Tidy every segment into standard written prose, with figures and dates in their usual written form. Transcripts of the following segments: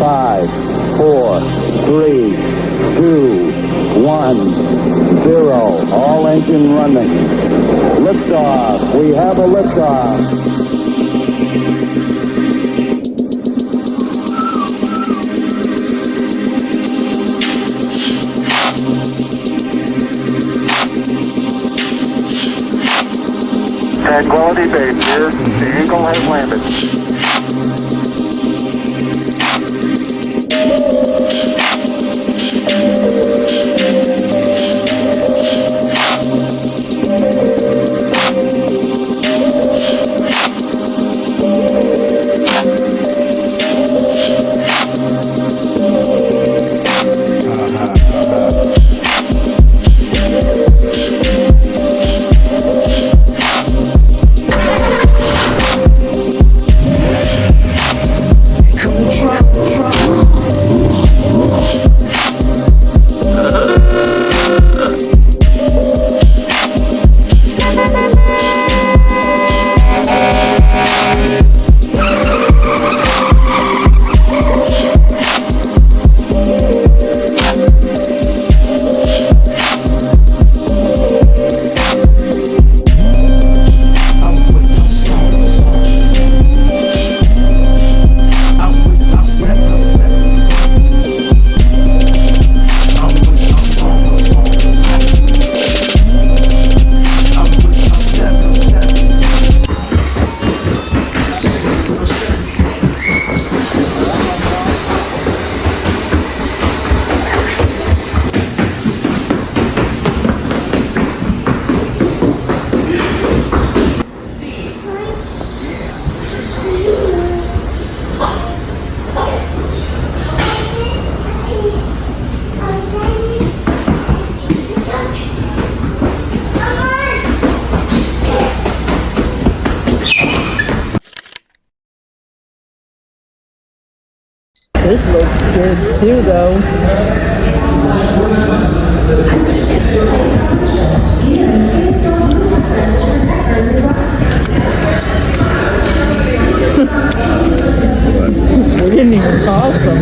5, 4, 3, 2, 1, 0. All engine running. Liftoff. We have a liftoff. Tranquility Base here. The Eagle has landed. This looks good too, though. We didn't even pause them.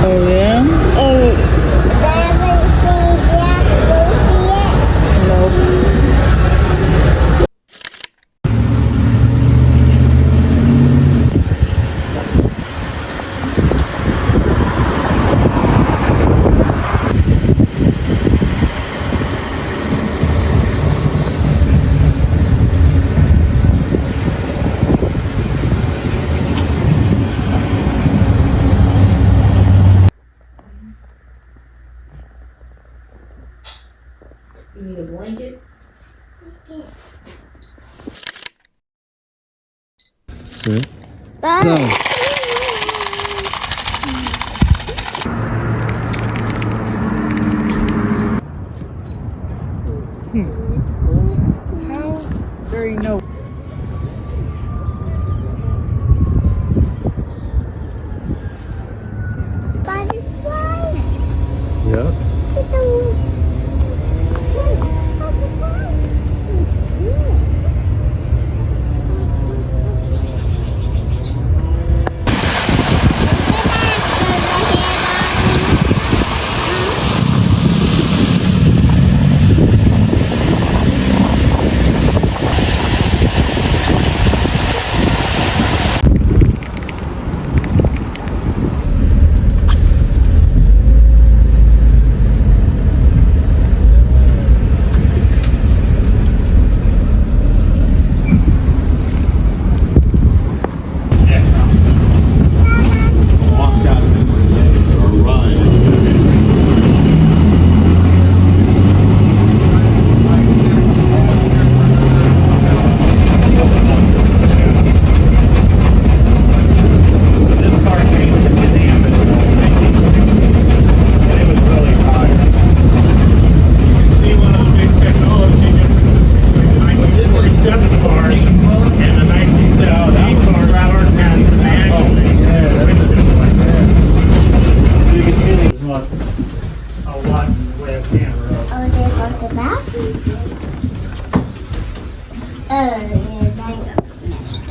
Oh yeah? And never seen Jack Lucy yet? Nope. You need a blanket? Sit. Bye. Go. How? There you know. Butterfly. Yep. Sit down. a lot in the way of camera. Oh, they got the bathroom. Oh, yeah, they got messed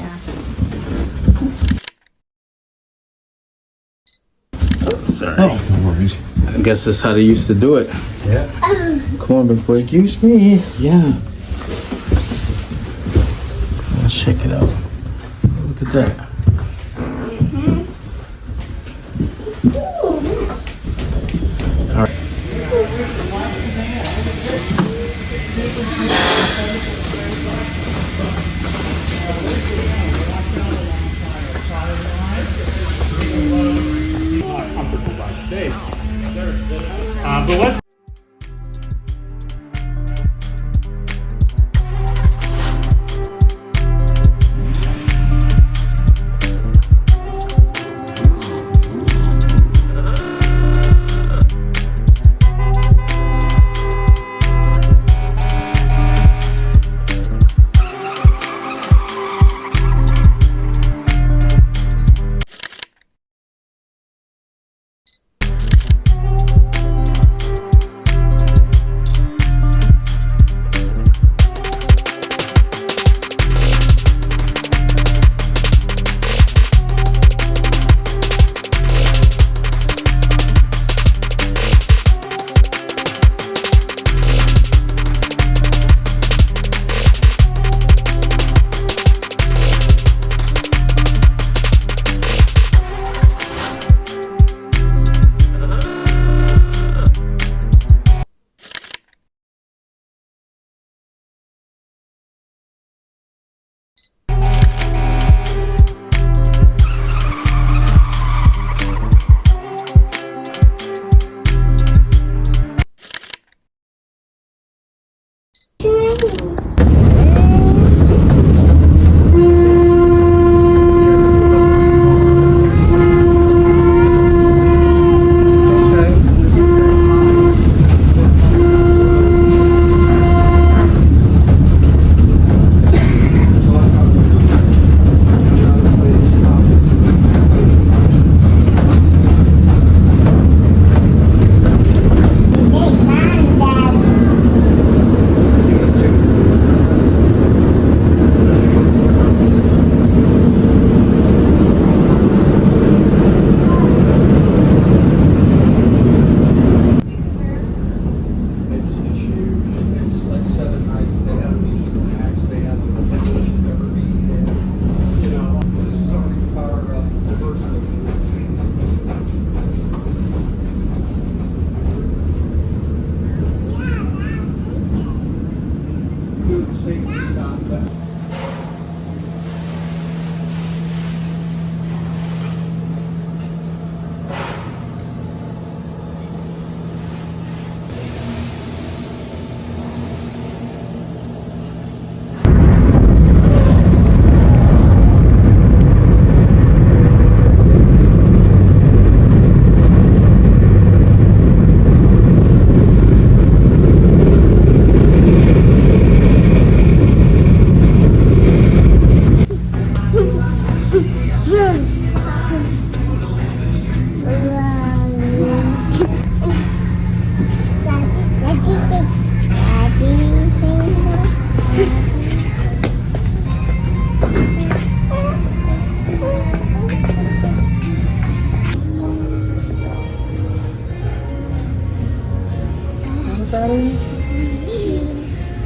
up. Sorry. Oh, no worries. I guess that's how they used to do it. Yeah. Come on, big boy. Excuse me. Yeah. Let's check it out. Look at that. All right. Comfortable by space. But let's.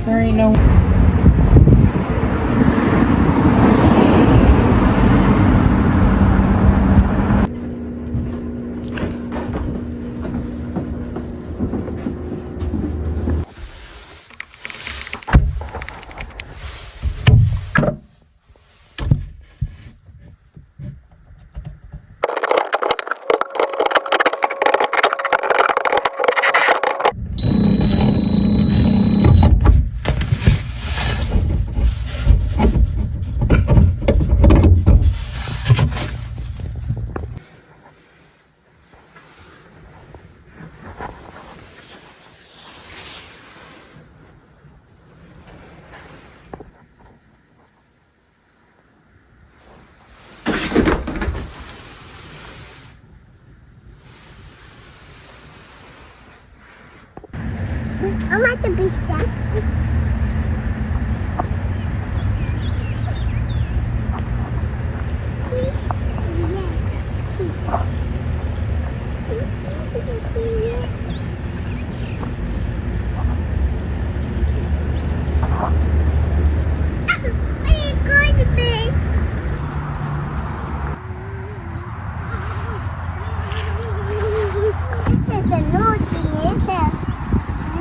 There ain't no. the biscuit.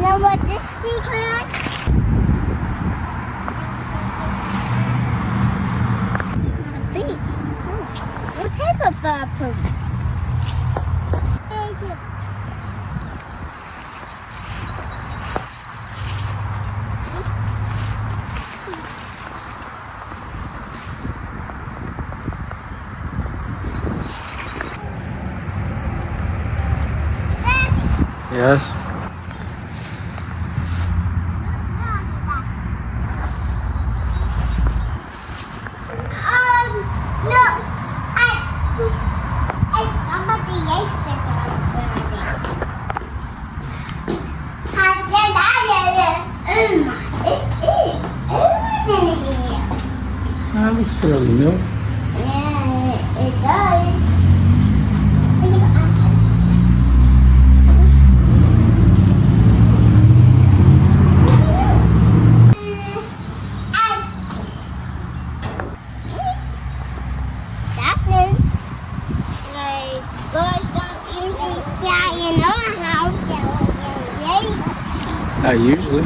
Know what this secret? Big. What type of bird poop? Yes. Look, somebody ate this already. Oh my, it is everything in here. That looks fairly new. Yeah, it does. That's new. Like, birds don't usually fly in our house. Yay. Not usually.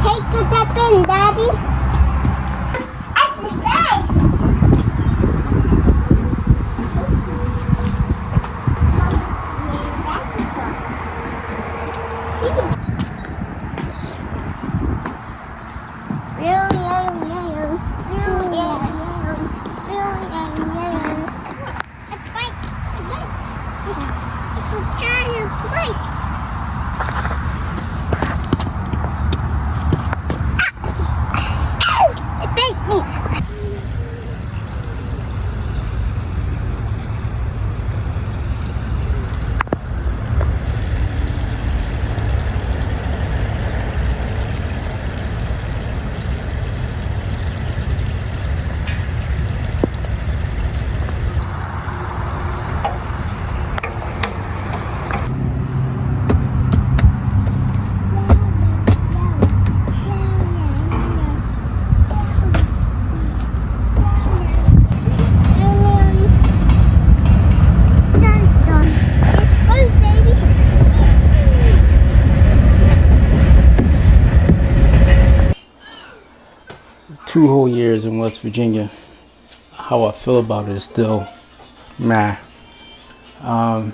Take a step in, Daddy. Two whole years in West Virginia. How I feel about it is still meh. A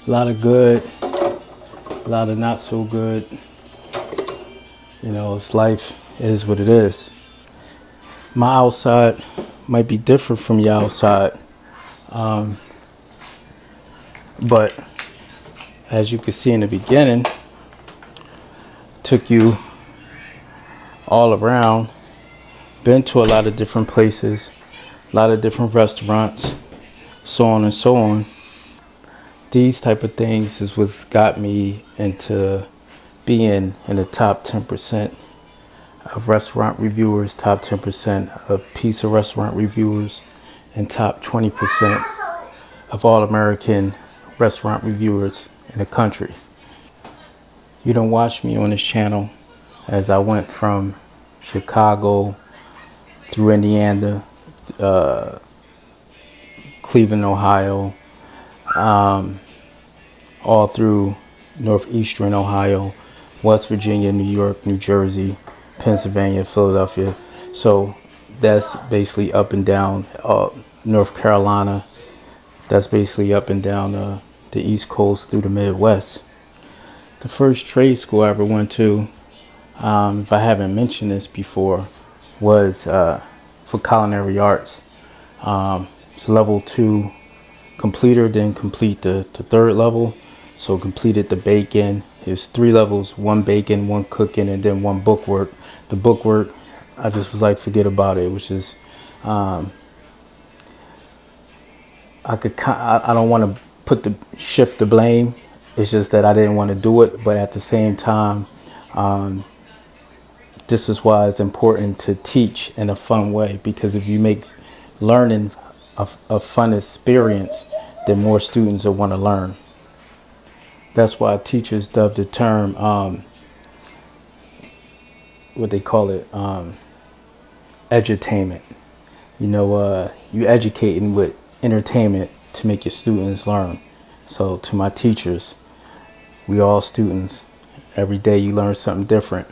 lot of good, a lot of not so good. You know, it's life is what it is. My outside might be different from your outside. But as you can see in the beginning, took you all around, been to a lot of different places, a lot of different restaurants, so on and so on. These type of things is what's got me into being in the top 10% of restaurant reviewers, top 10% of pizza restaurant reviewers, and top 20% of all American restaurant reviewers in the country. You don't watch me on this channel as I went from Chicago through Indiana, Cleveland, Ohio, all through northeastern Ohio, West Virginia, New York, New Jersey, Pennsylvania, Philadelphia. So that's basically up and down North Carolina. That's basically up and down the East Coast through the Midwest. The first trade school I ever went to, if I haven't mentioned this before, was for culinary arts. It's level 2 completer, didn't complete the third level. So completed the bacon. There's 3 levels, 1 bacon, 1 cooking, and then 1 bookwork. The bookwork, I just was like, forget about it. It was just, I don't want to shift the blame. It's just that I didn't want to do it. But at the same time, this is why it's important to teach in a fun way, because if you make learning a fun experience, then more students will want to learn. That's why teachers dub the term, what they call it, edutainment. You know, you educating with entertainment to make your students learn. So to my teachers, we all students. Every day you learn something different,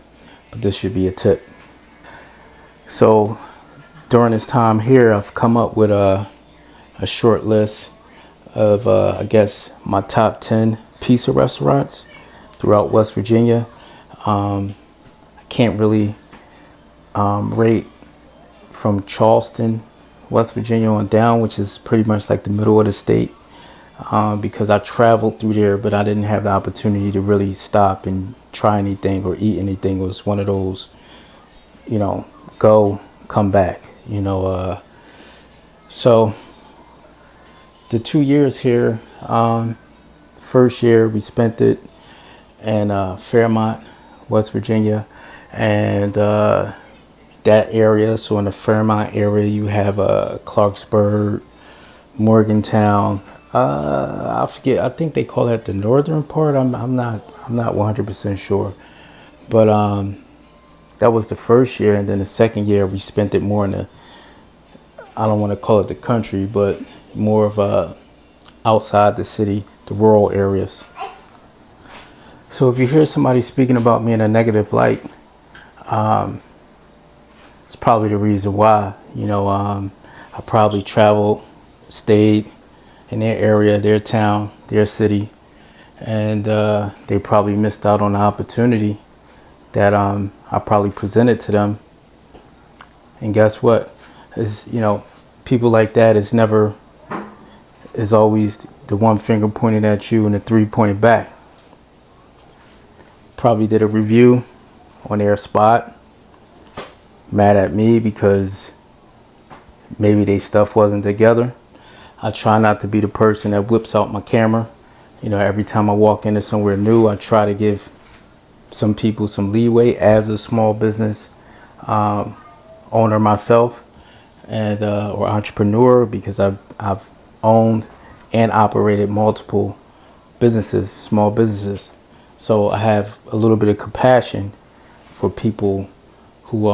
but this should be a tip. So during this time here, I've come up with a short list of, I guess, my top 10 pizza restaurants throughout West Virginia. I can't really rate from Charleston, West Virginia on down, which is pretty much like the middle of the state, because I traveled through there, but I didn't have the opportunity to really stop and try anything or eat anything. It was one of those, you know, go, come back, you know. So the 2 years here, first year we spent it in Fairmont, West Virginia, and that area. So in the Fairmont area, you have Clarksburg, Morgantown. I forget. I think they call that the northern part. I'm not 100% sure, but that was the first year, and then the second year we spent it more in the, I don't want to call it the country, but more of outside the city, the rural areas. So if you hear somebody speaking about me in a negative light, it's probably the reason why. You know, I probably traveled, stayed in their area, their town, their city, and they probably missed out on the opportunity that I probably presented to them. And guess what? Is, you know, people like that is always the one finger pointed at you and the 3 pointed back. Probably did a review on their spot, mad at me because maybe they stuff wasn't together. I try not to be the person that whips out my camera. You know, every time I walk into somewhere new, I try to give some people some leeway as a small business owner myself, and or entrepreneur, because I've owned and operated multiple businesses, small businesses. So I have a little bit of compassion for people who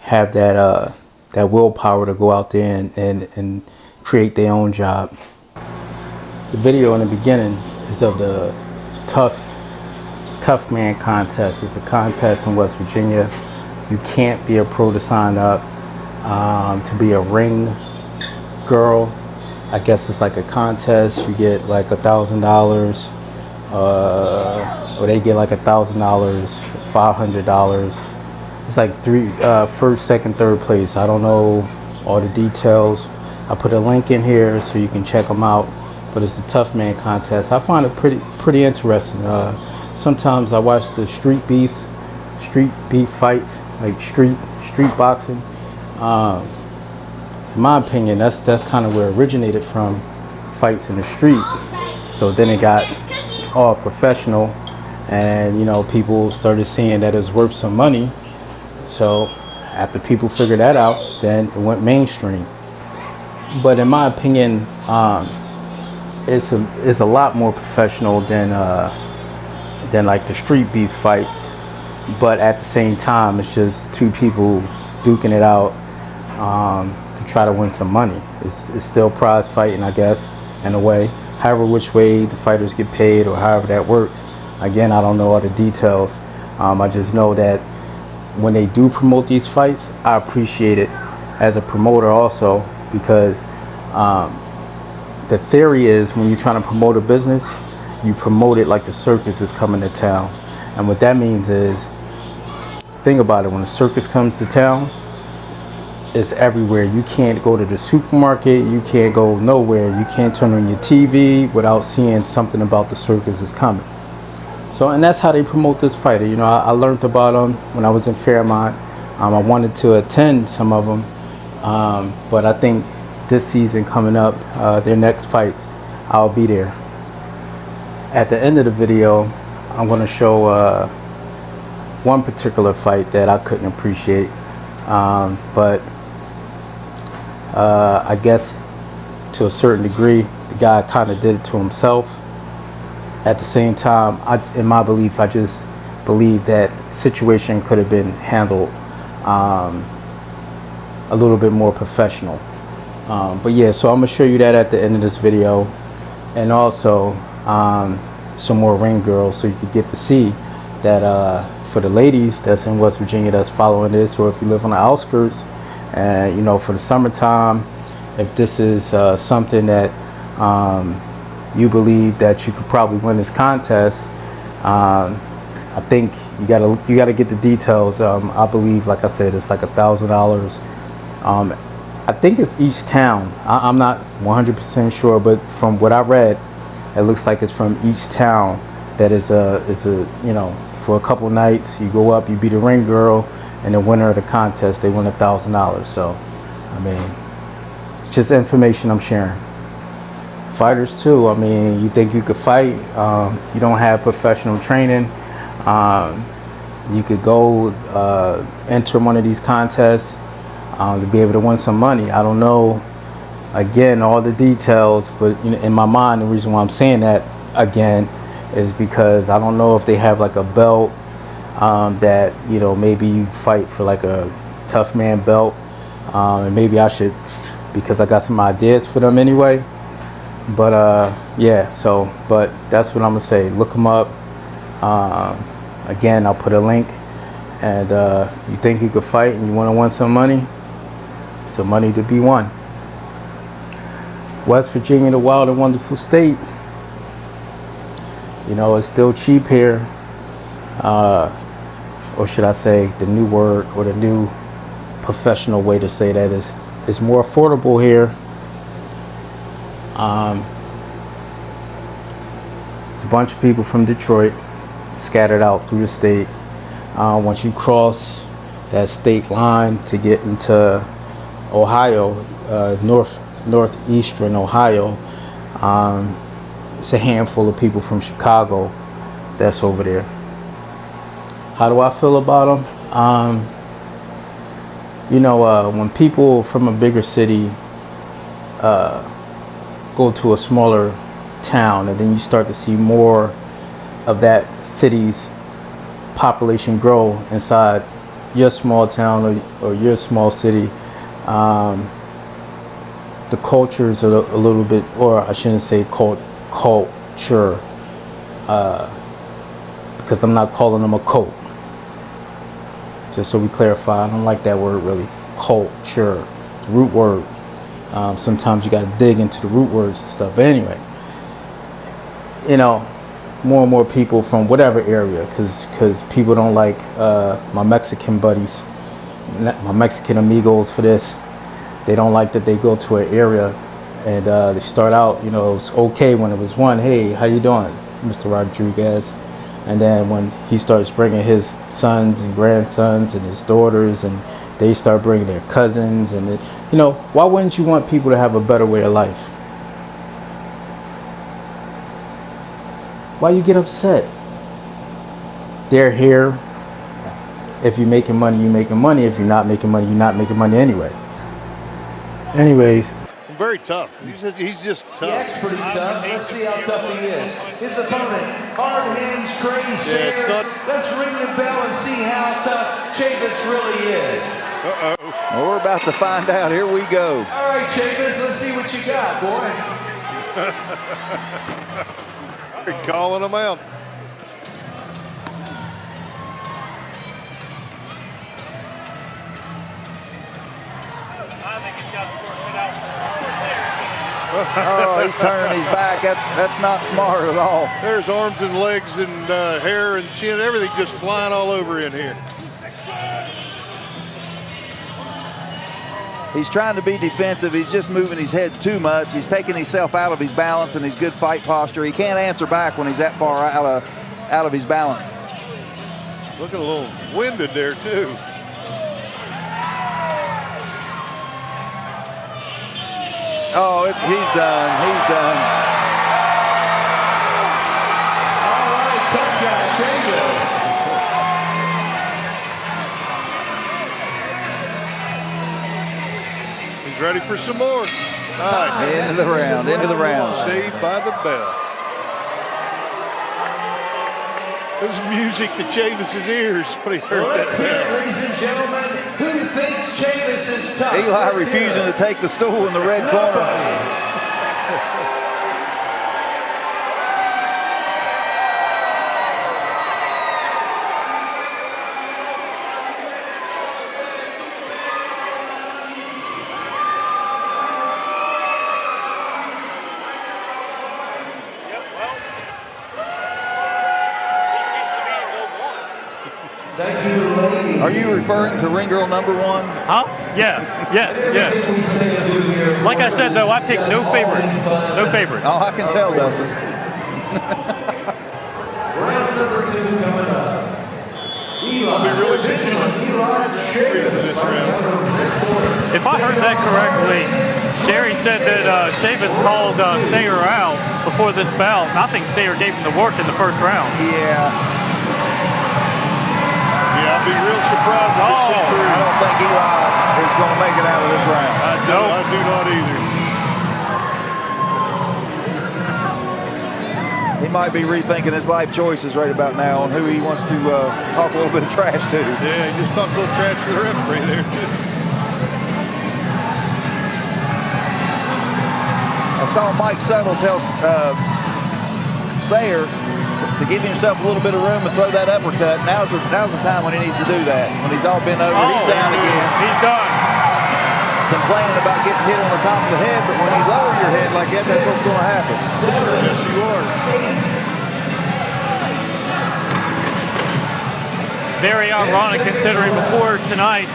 have that willpower to go out there and create their own job. The video in the beginning is of the Toughman Contest. It's a contest in West Virginia. You can't be a pro to sign up. To be a ring girl, I guess it's like a contest. You get like $1,000, or they get like $1,000, $500. It's like first, second, third place. I don't know all the details. I put a link in here so you can check them out. But it's the Toughman Contest. I find it pretty interesting. Sometimes I watch the street beef fights, like street boxing. In my opinion, that's kind of where it originated from, fights in the street. So then it got all professional, and you know, people started seeing that it's worth some money. So after people figured that out, then it went mainstream. But in my opinion, it's a lot more professional than like the street beef fights. But at the same time, it's just two people duking it out to try to win some money. It's still prize fighting, I guess, in a way. However which way the fighters get paid, or however that works. Again, I don't know all the details. I just know that when they do promote these fights, I appreciate it as a promoter also, because the theory is when you're trying to promote a business, you promote it like the circus is coming to town. And what that means is, think about it, when a circus comes to town, is everywhere. You can't go to the supermarket, you can't go nowhere, you can't turn on your TV without seeing something about the circus is coming. So, and that's how they promote this fighter. You know, I learned about them when I was in Fairmont. I wanted to attend some of them, but I think this season coming up, their next fights, I'll be there. At the end of the video, I'm going to show one particular fight that I couldn't appreciate, but I guess to a certain degree, the guy kind of did it to himself. At the same time, in my belief, I just believe that situation could have been handled a little bit more professional. But yeah, so I'm gonna show you that at the end of this video, and also some more ring girls, so you could get to see that for the ladies that's in West Virginia that's following this, or if you live on the outskirts, and you know, for the summertime, if this is something that you believe that you could probably win this contest, I think you gotta get the details. I believe, like I said, it's like $1,000. I think it's each town. I'm not 100% sure, but from what I read, it looks like it's from each town. That is a you know, for a couple nights you go up, you beat a ring girl, and the winner of the contest, they win $1,000. So, I mean, just information I'm sharing. Fighters too. I mean, you think you could fight? You don't have professional training. You could go enter one of these contests to be able to win some money. I don't know, again, all the details, but you know, in my mind, the reason why I'm saying that again is because I don't know if they have like a belt that, you know, maybe you fight for like a tough man belt, and maybe I should, because I got some ideas for them anyway. But yeah, so, but that's what I'm gonna say. Look them up. Again, I'll put a link. And you think you could fight and you want to win some money to be won. West Virginia, the wild and wonderful state. You know, it's still cheap here. Or should I say, the new word, or the new professional way to say that is, it's more affordable here. There's a bunch of people from Detroit scattered out through the state. Once you cross that state line to get into Ohio, northeastern Ohio, it's a handful of people from Chicago that's over there. How do I feel about them? You know, when people from a bigger city go to a smaller town, and then you start to see more of that city's population grow inside your small town or your small city, the cultures are a little bit, or I shouldn't say culture, because I'm not calling them a cult. Just so we clarify, I don't like that word really. Culture, root word. Sometimes you got to dig into the root words and stuff. But anyway, you know, more and more people from whatever area, because people don't like my Mexican buddies, my Mexican amigos for this. They don't like that they go to an area and they start out, you know, it's okay when it was one, hey, how you doing, Mr. Rodriguez? And then when he starts bringing his sons and grandsons and his daughters, and they start bringing their cousins, and it, you know, why wouldn't you want people to have a better way of life? Why you get upset? They're here. If you're making money, you're making money. If you're not making money, you're not making money anyway. Anyways. Very tough. He's just tough. That's pretty tough. Let's see how tough he is. His opponent, hard hands, crazy stairs. Let's ring the bell and see how tough Chavis really is. Well, we're about to find out. Here we go. All right, Chavis, let's see what you got, boy. You're calling him out. Oh, he's turning his back. That's not smart at all. There's arms and legs and hair and chin, everything just flying all over in here. He's trying to be defensive. He's just moving his head too much. He's taking himself out of his balance and his good fight posture. He can't answer back when he's that far out of his balance. Looking a little winded there, too. Oh, he's done. He's done. All right, tough guy, Chavis. He's ready for some more. All right. End of the round. End of the round. Saved by the bell. There's music to Chavis's ears when he heard Let's hear that. it, ladies and gentlemen. Who thinks Chavis is tough? Eli Let's hear refusing it. to take the stool in the red corner. Nobody. Thank you, ladies. Are you referring to ring girl number 1? Huh? Yes. Like I said, though, I picked no favorites. No favorites. Oh, I can tell, Dustin. Round number 2 coming up. I'll be really vigilant for this round. If I heard that correctly, Jerry said that Chavis called Sayer out before this bout. I think Sayer gave him the work in the first round. Yeah. Yeah, I'd be real surprised if it's I don't think Eli is going to make it out of this round. I do not either. He might be rethinking his life choices right about now on who he wants to talk a little bit of trash to. Yeah, he just talked a little trash to the referee there, too. I saw Mike Settle tell Sayer to give himself a little bit of room and throw that uppercut. Now's the time when he needs to do that. When he's all bent over, he's down again. He's done. Complaining about getting hit on the top of the head, but when you lower your head like that, that's what's going to happen. Yes, you are. Very ironic considering before tonight,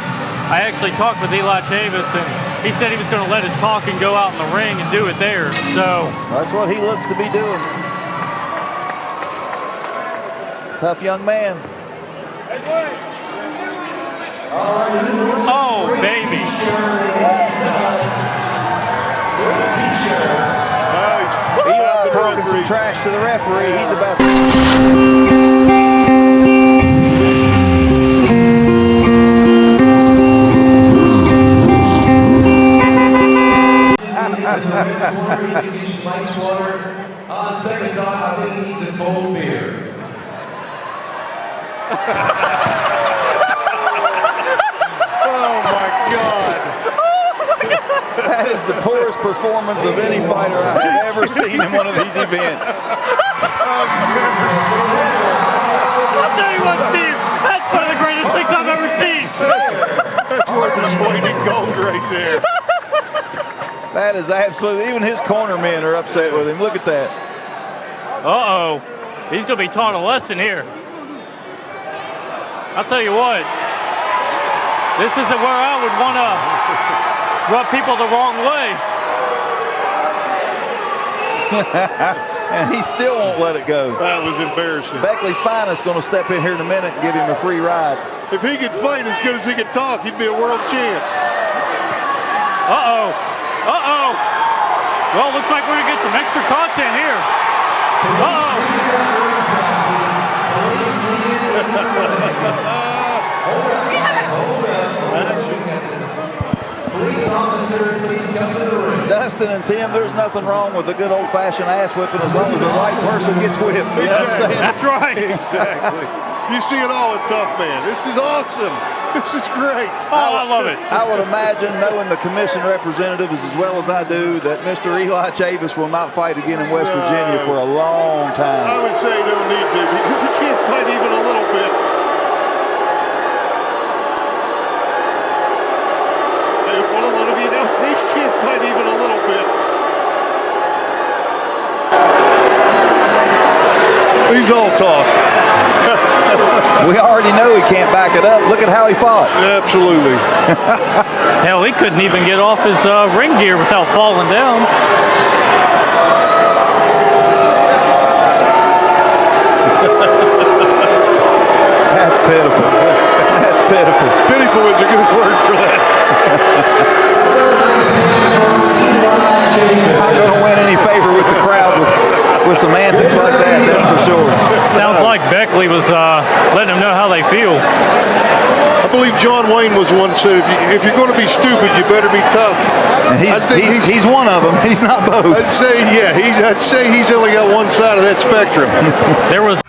I actually talked with Eli Chavis, and he said he was going to let us talk and go out in the ring and do it there. So that's what he looks to be doing. Tough young man. Oh, baby. Eli talking some trash to the referee. He's about Ice water. On second thought, I think he needs a cold beer. Oh, my God. That is the poorest performance of any fighter I have ever seen in one of these events. I'll tell you what, Steve, that's one of the greatest things I've ever seen. That's worth his weight in gold right there. That is absolutely, even his corner men are upset with him. Look at that. Uh-oh. He's going to be taught a lesson here. I'll tell you what. This isn't where I would want to rub people the wrong way. And he still won't let it go. That was embarrassing. Beckley's finest going to step in here in a minute and give him a free ride. If he could fight as good as he could talk, he'd be a world champ. Uh-oh. Uh-oh. Well, looks like we're going to get some extra content here. Uh-oh. Police officer, please come to the ring. Dustin and Tim, there's nothing wrong with a good old-fashioned ass whipping as long as the right person gets whipped. You know what I'm saying? That's right. Exactly. You see it all with Tough Man. This is awesome. This is great. Oh, I love it. I would imagine, knowing the commission representatives as well as I do, that Mr. Eli Chavis will not fight again in West Virginia for a long time. I would say he don't need to because he can't fight even a little bit. One of you now, he can't fight even a little bit. Please all talk. We already know he can't back it up. Look at how he fought. Absolutely. Hell, he couldn't even get off his ring gear without falling down. That's pitiful. That's pitiful. Pitiful is a good word for that. Not going to win any favor with the crowd with some antics like that, that's for sure. Sounds like Beckley was letting them know how they feel. I believe John Wayne was one who said, if you're going to be stupid, you better be tough. And he's one of them. He's not both. I'd say he's only got one side of that spectrum. There was